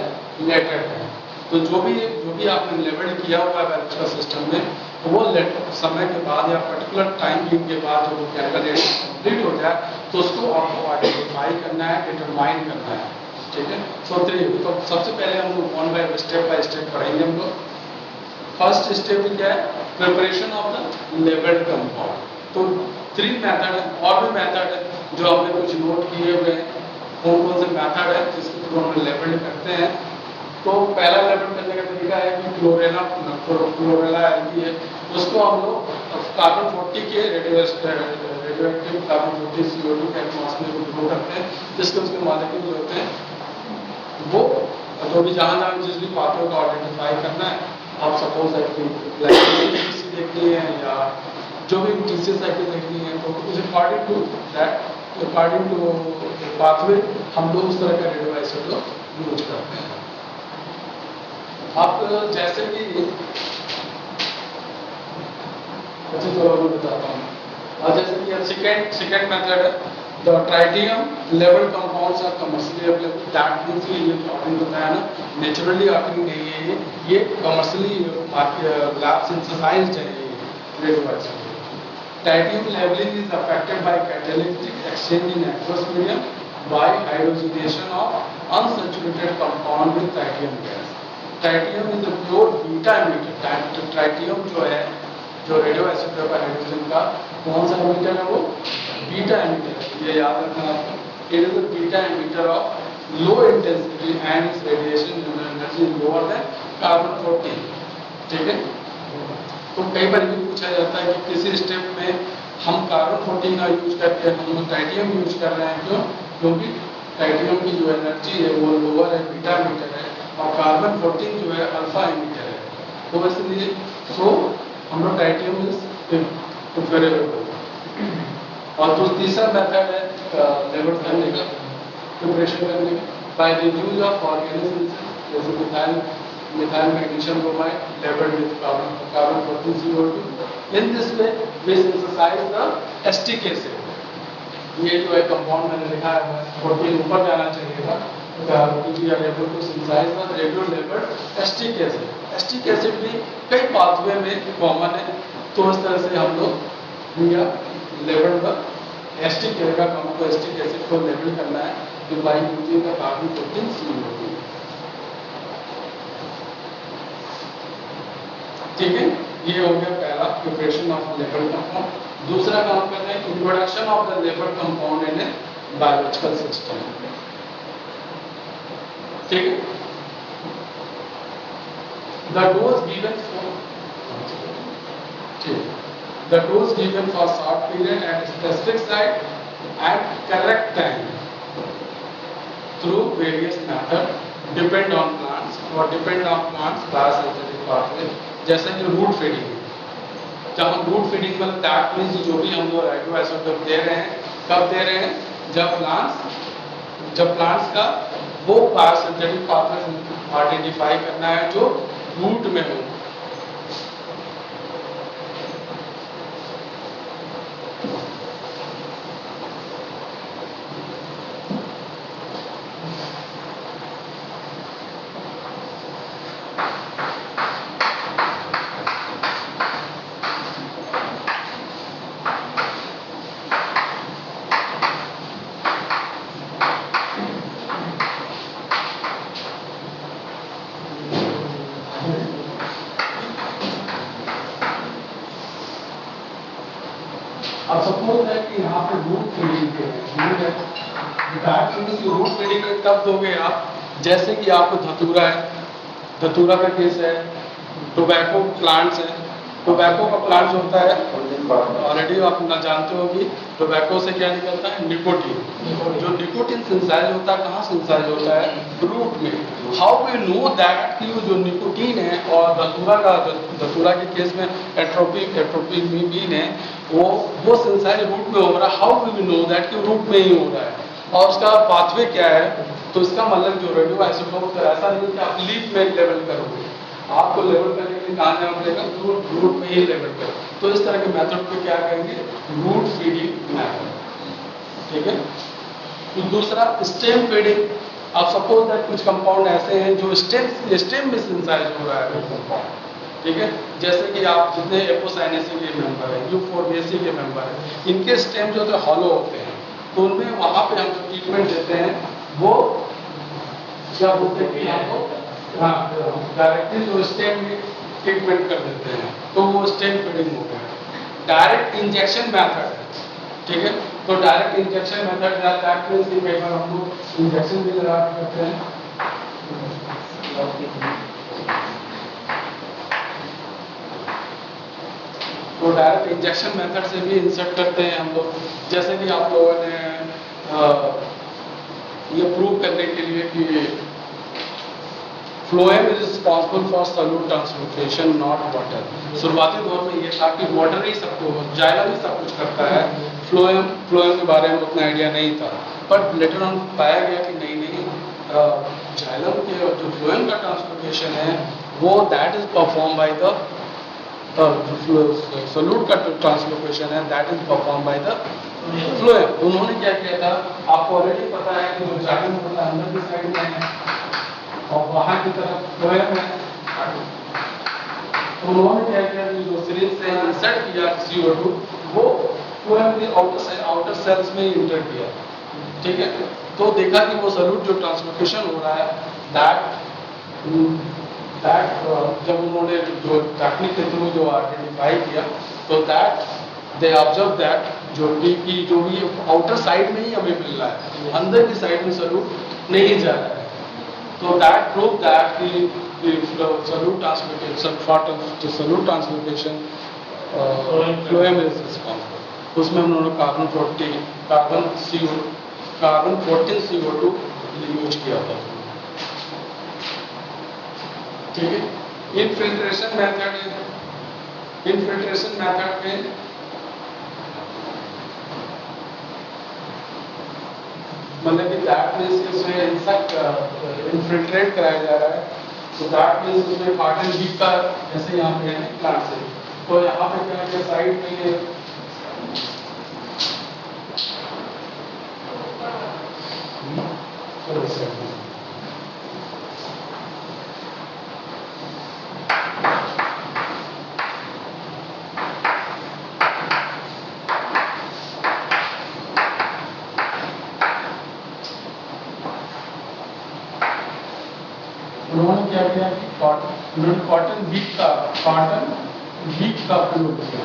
later time. तो जो भी आपने लेबल किया हुआ है बायोलॉजिकल सिस्टम में वो समय के बाद या पर्टिकुलर टाइम के बाद जो केमिकल रिएक्शन कंप्लीट हो जाए तो उसको आपको आइडेंटिफाई करना है, डिटरमाइन करना है। ठीक है। सो 3, तो सबसे पहले हम लोग स्टेप बाय स्टेप पढ़ेंगे हम लोग। फर्स्ट स्टेप क्या है? Preparation of the labelled compound. तो 3 मेथड है, और भी मेथड है जो हमने कुछ नोट किए हुए हैं। कौन कौन से मेथड है जिसके थ्रू हम लेबल्ड करते हैं? तो पहला लेबल करने का तरीका है कि क्लोरेला एल्गी है, उसको हम लोग कार्बन 40 के रेडियोएक्टिव कार्बन 40 CO2 के एटमॉस्फेयर में ग्रो करते हैं, जिसके उसके मॉलिक्यूल जो होते हैं वो जो भी जहाँ जिस भी पाथवे को आइडेंटिफाई करना है, आप सपोज लाइक देखनी है या जो भी टीसी साइकिल देखनी है, तो अकॉर्डिंग टू पाथवे हम लोग उस तरह का रेडियोआइसोटोप यूज करते हैं। आप जैसे कि मैं बताता हूँ, और जैसे कि सेकेंड मेथड है, द ट्राइटियम लेवल compounds are commercially available. That means कि ये आपने बताया ना, नेचुरली आती नहीं है, ये कमर्शियली लैब सिंथेसाइज्ड है ये radioisotope. Titanium leveling is affected by catalytic exchange in aqueous medium by hydrogenation of unsaturated compound with tritium gas. Tritium is a pure beta emitter. Tritium जो है, जो रेडियोआइसोटोप है हाइड्रोजन का, कौन सा emitter है? वो बीटा एमिटर है। ये याद रखना आपको। It is a beta emitter of low intensity and its radiation energy lower than carbon 14. ठीक है। तो कई बार भी पूछा जाता है कि किसी स्टेप में हम कार्बन 14 का यूज करके हम ट्राइटियम यूज कर रहे हैं, क्यों? क्योंकि ट्राइटियम की जो एनर्जी है वो लोअर है, बीटा एमिटर है, और कार्बन 14 जो है अल्फा एमिटर है। तो इसलिए हम लोग ट्राइटियम इज प्रिफरेबल। और जो तीसरा मेथड है लेवल करने का, प्रिपरेशन करने का, by the use of organisms जैसे methyl magnesium bromide labeled with carbon 14 CO2. In this way we synthesize the acetic acid. ये जो है कंपाउंड मैंने लिखा है 14 ऊपर जाना चाहिए था, क्योंकि ये लेवल को synthesise the radio labelled acetic acid. Acetic acid भी कई पाथवे में कॉमन है, तो इस तरह से हम लोग लेबल द एसिटिक का काम को एसिटिक एसिड को लेबल करना है bye using the carbon 14 CO2। ठीक है, ये हो गया पहला प्रिपरेशन ऑफ लेबल कंपाउंड। दूसरा काम करना है introduction of the label compound in a biological system. ठीक है, the dose given for short period at specific site at correct time through various method depend on plants biosynthetic pathway. जैसे कि root feeding, जब हम root feeding मतलब that means जो भी हम लोग रेडियोआइसोटोप दे रहे हैं, कब दे रहे हैं? जब प्लांट्स का वो बायोसिंथेटिक पाथवे आइडेंटिफाई करना है जो रूट में हो। अब सपोज है कि यहाँ पे रूट फीडिंग के रूट फीडिंग कब दोगे आप? जैसे कि आपको धतूरा है, धतूरा का केस है, टोबैको प्लांट्स है। टोबैको का प्लांट जो होता है ऑलरेडी आप ना जानते हो कि टोबैको से क्या निकलता है? निकोटीन। जो निकोटीन सिंथेसाइज होता है, कहाँ सिंथेसाइज होता है? रूट में। हाउ वी नो दैट कि जो निकोटीन है और धतूरा के केस में एट्रोपिन है, वो सिंथेसाइज रूट में हो रहा है। हाउ वी नो दैट कि रूट में ही हो रहा है, और उसका पाथवे क्या है? तो इसका मतलब जो रेडियोआइसोटोप तो ऐसा नहीं कि आप लीफ में लेवल करोगे, आपको लेवल करने के लिए कहाँ जाना पड़ेगा? रूट में ही लेवल करो। तो इस तरह के मेथड को क्या कहेंगे? Root feeding method. ठीक है। तो दूसरा स्टेम फीडिंग। आप सपोज दैट कुछ कंपाउंड ऐसे हैं जो स्टेम में सिंथेसाइज हो रहा है कंपाउंड। ठीक है, जैसे कि आप जितने एपोसाइनेसी के मेंबर हैं, यूफोर्बिएसी के मेंबर हैं, इनके स्टेम जो होते हैं हॉलो होते हैं, तो उनमें वहाँ पे हम जो ट्रीटमेंट देते हैं वो क्या बोलते हैं कि आपको हाँ डायरेक्टली जो स्टेम में ट्रीटमेंट कर देते हैं तो वो स्टेम फीडिंग हो गया। डायरेक्ट इंजेक्शन मेथड, ठीक है, तो direct injection method that means कि कई बार हम लोग इंजेक्शन भी लगा के करते हैं। तो डायरेक्ट इंजेक्शन मेथड से भी इंसर्ट करते हैं हम लोग, जैसे कि आप लोगों ने ये प्रूव करने के लिए कि phloem is responsible for solute translocation not water. शुरुआती दौर में ये था कि वाटर ही सबको, जाइलम ही सब कुछ करता है, फ्लोएम के बारे में उतना आइडिया नहीं था, बट लेटर ऑन पाया गया कि नहीं जाइलम के जो फ्लोएम का ट्रांसलोकेशन है वो that is perform by the solute का ट्रांसलोकेशन है that is perform by the phloem. उन्होंने क्या किया था, आपको ऑलरेडी पता है कि जो जाइलम होता है अंदर की साइड में है और बाहर की तरफ फ्लोएम है। तो उन्होंने क्या किया कि जो सिरिंज से इंसर्ट किया CO2 वो फ्लोएम के आउटर सेल्स में इंटर किया, ठीक है, तो देखा कि वो सोल्यूट जो ट्रांसलोकेशन हो रहा है दैट जब उन्होंने जो टेक्निक के थ्रू जो आइडेंटिफाई किया तो दैट दे ऑब्जर्व दैट जो भी आउटर साइड में ही हमें मिल रहा है, अंदर की साइड में सोल्यूट नहीं जा रहा है, तो दैट प्रूव दैट की solute translocation phloem is responsible. उसमें उन्होंने कार्बन 14 CO2 यूज किया था, ठीक है। इनफिल्ट्रेशन मेथड में मतलब कि दैट मींस इसमें इंसेक्ट इनफिल्ट्रेट कराया जा रहा है, तो दैट मींस उसमें कॉटन हीट का जैसे यहाँ पे है प्लांट से, तो यहाँ पे क्या है साइड में उन्होंने क्या किया कि कॉटन हीट का प्रयोग किया,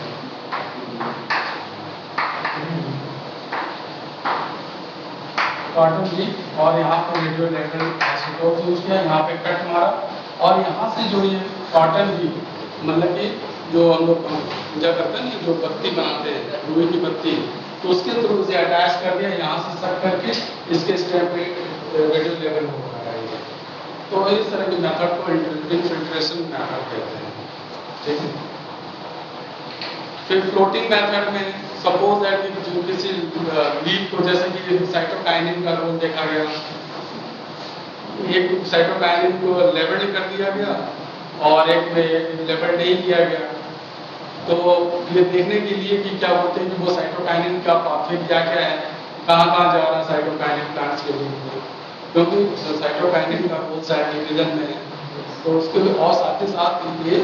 कॉटन हीट और यहाँ पर रेडियो लेवल आइसोटोप यूज किया, यहाँ पे कट मारा और यहाँ से जो ये कॉटन हीट मतलब कि जो हम लोग पूजा करते हैं ना जो बत्ती बनाते हैं रुई की बत्ती, तो उसके थ्रू से अटैच कर दिया, यहाँ से सक करके इसके स्टेप पे रेडियो लेवल हो रहा है। तो इस तरह के मेथड को इनफिल्ट्रेशन मेथड कहते हैं, ठीक है। फिर फ्लोटिंग मेथड में सपोज दैट कि किसी लीफ को जैसे कि साइटोकाइनिन का रोल देखा गया, एक साइटोकाइनिन को लेबल कर दिया गया और एक में लेबल नहीं किया गया, तो ये देखने के लिए कि क्या बोलते हैं कि वो साइटोकाइनिन का पाथवे क्या क्या है, कहाँ जा रहा है साइटोकाइनिन प्लांट्स के बीच में, क्योंकि साइटोकाइनिन का रोल साइटोकिनिन में है, तो उसके और साथ ही साथ ये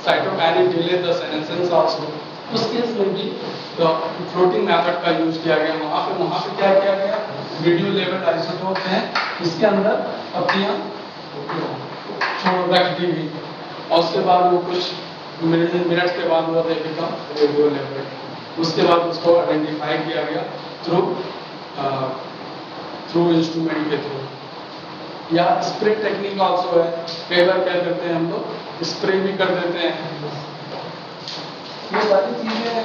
cytokinin delay the senescence also, उस केस में भी तो फ्लोटिंग मेथड का यूज किया गया। वहाँ पे क्या किया गया, रेडियो लेवल आइसोटोप है, इसके अंदर पत्तियां छोड़ रख दी गई और उसके बाद वो कुछ मिनट्स के बाद वो देखा रेडियो लेवल, उसके बाद उसको आइडेंटिफाई किया गया थ्रू इंस्ट्रूमेंट के थ्रू, या स्प्रे टेक्निक आल्सो है, कई बार क्या करते हैं हम लोग स्प्रे भी कर देते हैं। ये सारी चीजें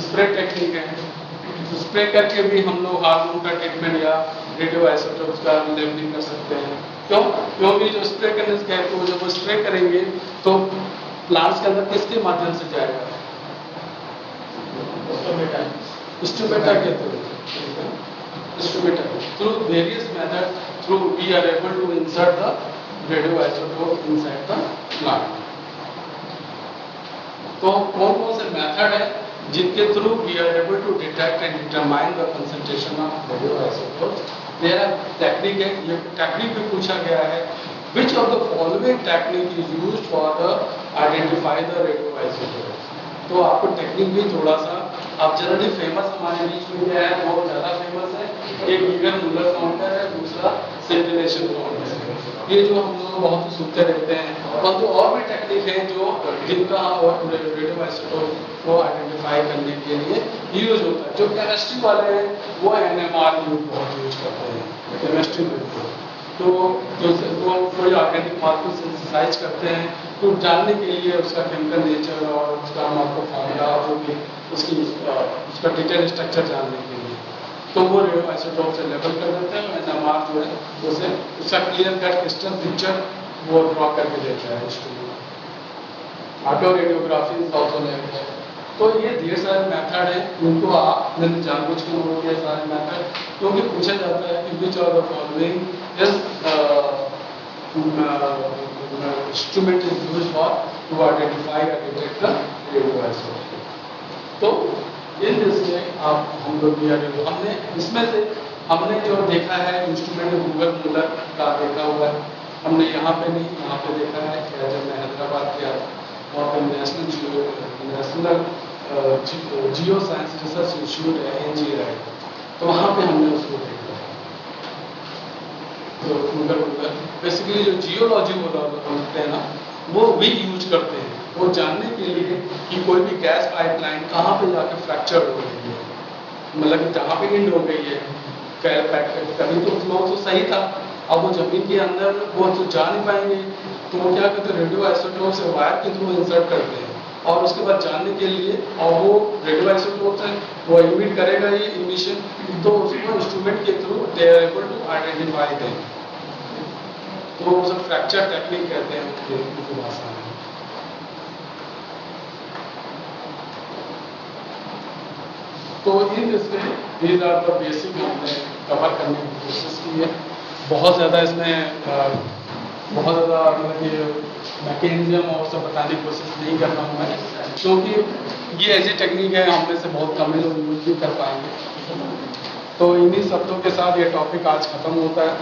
स्प्रे टेक्निक है, तो स्प्रे करके भी हम लोग हार्मोन का ट्रीटमेंट या रेडियो आइसोटोप्स का लेवलिंग कर सकते हैं। क्योंकि जो स्प्रे करने से कहते हैं जब वो स्प्रे करेंगे तो प्लांट्स के अंदर किसके माध्यम से जाएगा, इंस्ट्रूमेंटा कहते हैं, इंस्ट्रूमेंटा through various method through we are able to insert the radio isotope inside the plant. तो कौन कौन से मेथड है जिनके through we are able to detect and determine the concentration of radio isotopes. There technique है, ये technique भी पूछा गया है, which of the following technique is used for the identify the radio isotopes. तो आपको टेक्निक भी थोड़ा सा अब जनरली फेमस हमारे बीच में क्या है, बहुत ज़्यादा फेमस है, एक ईगन मुलर काउंटर है, दूसरा सेंटिलेशन काउंटर है। ये जो हम लोग बहुत सुनते रहते हैं, परंतु और भी टेक्निक है जो जिनका रेडियोआइसोटोप को आइडेंटिफाई करने के लिए यूज होता है। जो केमिस्ट्री वाले हैं वो NMR बहुत यूज करते हैं केमिस्ट्री में। तो वो कोई ऑर्गेनिक मॉलिक्यूल सिंथेसाइज करते हैं तो जानने के लिए उसका केमिकल नेचर और उसका आपको फॉर्मूला जो भी उसका डिटेल स्ट्रक्चर जानने के लिए, तो वो रेडियोआइसोटोप से लेबल कर देते हैं। NMR जो है उसे उसका क्लियर कट क्रिस्टल पिक्चर वो ड्रॉ करके देता है studio. Auto radiography is also level है। तो ये ढेर सारे मेथड हैं, उनको मैंने जानबूझ के नोट किया सारे मेथड, क्योंकि पूछा जाता है कि which are the following instrument is used for to identify और डिटेक्ट द रेडियोआइसोटोप। तो इन दिस में आप हम लोग हमने इसमें से हमने जो देखा है इंस्ट्रूमेंट गूगल मुलर का देखा हुआ है, हमने यहाँ पे नहीं, यहाँ पे देखा है कि जब मैं हैदराबाद गया वहाँ पे national geo science research institute है NGI, तो वहाँ पे हमने उसको देखा है। तो गूगल बेसिकली जो जियोलॉजी बोलते हैं ना, वो भी यूज करते हैं वो जानने के लिए कि कोई भी गैस पाइपलाइन कहाँ पे जाकर फ्रैक्चर हो रही है, मतलब जहाँ पे इंड हो गई है कभी तो फ्लो तो सही था, अब वो जमीन के अंदर वो तो जा नहीं पाएंगे, तो वो क्या करते हैं रेडियोआइसोटोप से वायर के थ्रू इंसर्ट करते हैं और उसके बाद जानने के लिए, और वो रेडियोआइसोटोप से वो इमिट करेगा ये इमिशन, तो उसको इंस्ट्रूमेंट के through they are able to identify them. तो वो सब फ्रैक्चर टेक्निक कहते हैं उनकी भाषा में। तो इन इसमें दीज आर द बेसिक हमने कवर करने की कोशिश की है। बहुत ज़्यादा इसमें बहुत ज़्यादा मतलब ये मैकेनिज्म और सब बताने की कोशिश नहीं कर रहा हूँ मैं, क्योंकि ये ऐसी टेक्निक है हम में से बहुत कम लोग यूज भी कर पाएंगे। तो इन्हीं शब्दों के साथ ये टॉपिक आज ख़त्म होता है।